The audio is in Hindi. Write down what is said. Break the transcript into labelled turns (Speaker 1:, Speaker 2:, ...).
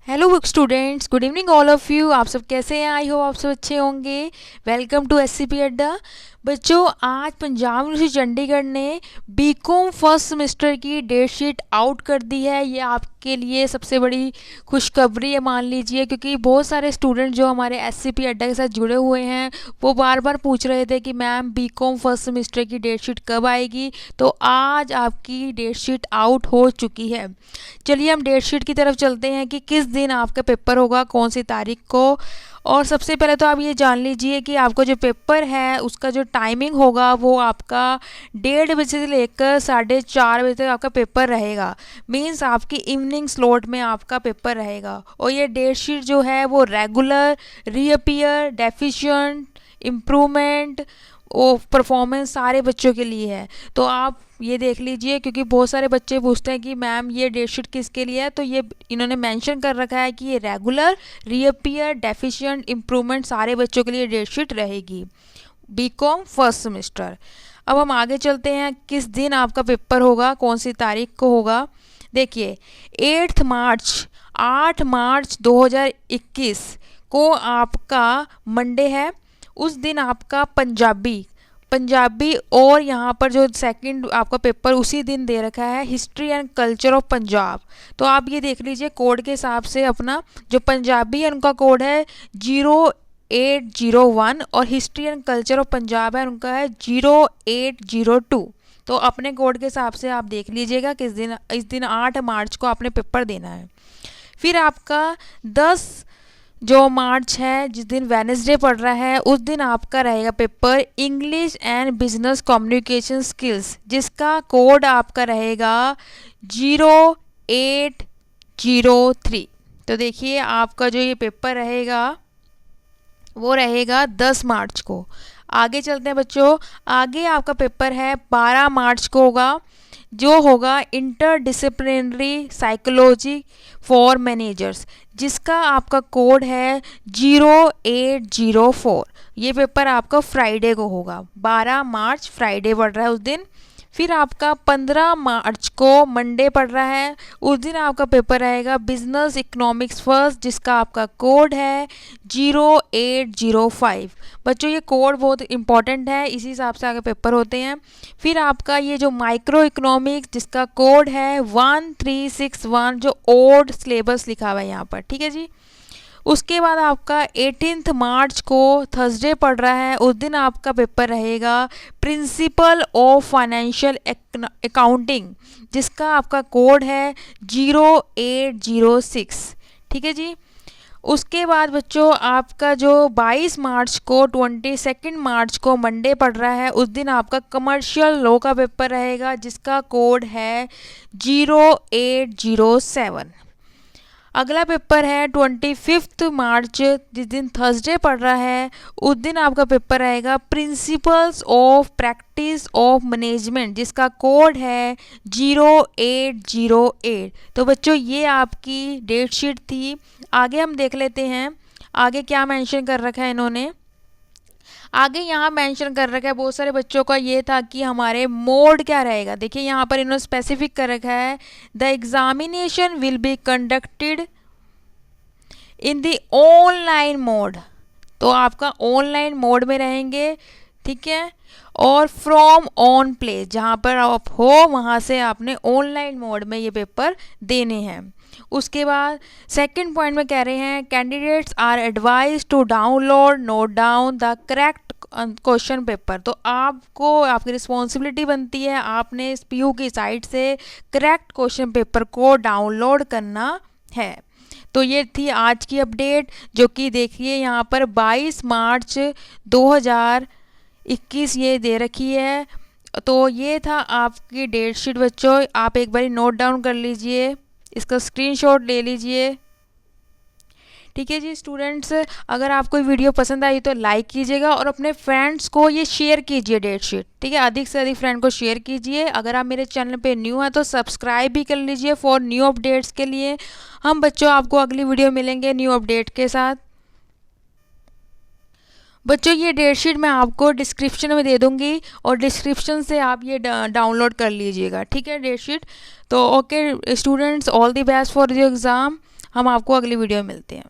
Speaker 1: Hello book students, good evening all of you. आप सब कैसे हैं? आई होप आप सब अच्छे होंगे। वेलकम टू एससीपी अड्डा। बच्चों, आज पंजाब यूनिवर्सिटी चंडीगढ़ ने बीकॉम फर्स्ट सेमेस्टर की डेट शीट आउट कर दी है। ये आपके लिए सबसे बड़ी खुशखबरी है मान लीजिए, क्योंकि बहुत सारे स्टूडेंट जो हमारे एससीपी अड्डा के साथ जुड़े हुए हैं वो बार बार पूछ रहे थे कि मैम बीकॉम फर्स्ट सेमेस्टर की डेट शीट कब आएगी। तो आज आपकी डेट शीट आउट हो चुकी है। चलिए हम डेट शीट की तरफ चलते हैं कि किस दिन आपका पेपर होगा, कौन सी तारीख को। और सबसे पहले तो आप ये जान लीजिए कि आपका जो पेपर है उसका जो टाइमिंग होगा वो आपका 1:30 बजे से लेकर 4:30 बजे तक आपका पेपर रहेगा। मींस आपकी इवनिंग स्लॉट में आपका पेपर रहेगा। और ये डेट शीट जो है वो रेगुलर, रीअपियर, डेफिशिएंट, इम्प्रूवमेंट, वो परफॉर्मेंस सारे बच्चों के लिए है। तो आप ये देख लीजिए, क्योंकि बहुत सारे बच्चे पूछते हैं कि मैम ये डेट शीट किसके लिए है। तो ये इन्होंने मेंशन कर रखा है कि ये रेगुलर, रीअपियर, डेफिशिएंट, इम्प्रूवमेंट सारे बच्चों के लिए डेट शीट रहेगी बीकॉम फर्स्ट सेमेस्टर। अब हम आगे चलते हैं, किस दिन आपका पेपर होगा, कौन सी तारीख को होगा। देखिए 8 मार्च 2021 को आपका मंडे है। उस दिन आपका पंजाबी और यहाँ पर जो सेकंड आपका पेपर उसी दिन दे रखा है, history and culture of Punjab. तो आप ये देख लीजिए कोड के हिसाब से अपना जो पंजाबी है उनका कोड है 0801 और history and culture of Punjab है उनका है 0802। तो अपने कोड के हिसाब से आप देख लीजिएगा किस दिन, इस दिन 8 मार्च को आपने पेपर देना है। फिर आपका 10 जो मार्च है, जिस दिन वेडनेसडे पड़ रहा है, उस दिन आपका रहेगा paper English and business communication skills, जिसका कोड आपका रहेगा 0803। तो देखिए आपका जो ये पेपर रहेगा वो रहेगा 10 मार्च को। आगे चलते हैं बच्चों, आगे आपका पेपर है 12 मार्च को होगा, जो होगा इंटरडिसिप्लिनरी साइकोलॉजी फॉर मैनेजर्स, जिसका आपका कोड है 0804। ये पेपर आपका फ्राइडे को होगा, 12 मार्च फ्राइडे पड़ रहा है उस दिन। फिर आपका 15 मार्च को मंडे पड़ रहा है, उस दिन आपका पेपर रहेगा बिजनेस इकोनॉमिक्स फर्स्ट, जिसका आपका कोड है 0805। बच्चों ये कोड बहुत इंपॉर्टेंट है, इसी हिसाब से आगे पेपर होते हैं। फिर आपका ये जो माइक्रो इकोनॉमिक्स, जिसका कोड है 1361, जो ओल्ड सिलेबस लिखा हुआ है यहाँ पर, ठीक है जी। उसके बाद आपका 18 मार्च को थर्सडे पड़ रहा है, उस दिन आपका पेपर रहेगा प्रिंसिपल ऑफ फाइनेंशियल अकाउंटिंग, जिसका आपका कोड है 0806, ठीक है जी। उसके बाद बच्चों आपका जो 22 मार्च को 22 मार्च को मंडे पड़ रहा है, उस दिन आपका कमर्शियल लॉ का पेपर रहेगा, जिसका कोड है 0807। अगला पेपर है 25 मार्च, जिस दिन थर्सडे पड़ रहा है, उस दिन आपका पेपर आएगा principles of practice of management, जिसका कोड है 0808। तो बच्चों ये आपकी डेट शीट थी। आगे हम देख लेते हैं आगे क्या मेंशन कर रखा है इन्होंने। आगे यहाँ मेंशन कर रखा है, बहुत सारे बच्चों का ये था कि हमारे मोड क्या रहेगा। देखिए यहाँ पर इन्होंने स्पेसिफिक कर रखा है, the examination will be conducted in the online mode. तो आपका ऑनलाइन मोड में रहेंगे, ठीक है। और फ्रॉम ऑन प्लेस, जहाँ पर आप हो वहाँ से आपने ऑनलाइन मोड में ये पेपर देने हैं। उसके बाद सेकंड पॉइंट में कह रहे हैं, candidates are advise to download note down the correct question paper. तो आपको, आपकी रिस्पॉन्सिबिलिटी बनती है, आपने इस पीयू की साइट से करेक्ट क्वेश्चन पेपर को डाउनलोड करना है। तो ये थी आज की अपडेट, जो कि देखिए यहाँ पर 22 मार्च 2021 ये दे रखी है। तो ये था आपकी डेट शीट बच्चों, आप एक बार नोट डाउन कर लीजिए, इसका स्क्रीनशॉट ले लीजिए, ठीक है जी। स्टूडेंट्स, अगर आपको वीडियो पसंद आई तो लाइक कीजिएगा और अपने फ्रेंड्स को ये शेयर कीजिए डेट शीट, ठीक है। अधिक से अधिक फ्रेंड को शेयर कीजिए। अगर आप मेरे चैनल पे न्यू हैं तो सब्सक्राइब भी कर लीजिए फॉर न्यू अपडेट्स के लिए। हम बच्चों आपको अगली वीडियो मिलेंगे न्यू अपडेट के साथ। बच्चों ये डेट शीट मैं आपको डिस्क्रिप्शन में दे दूंगी और डिस्क्रिप्शन से आप ये डाउनलोड कर लीजिएगा, ठीक है डेट शीट। तो okay students, all the best for your exam. हम आपको अगली वीडियो में मिलते हैं।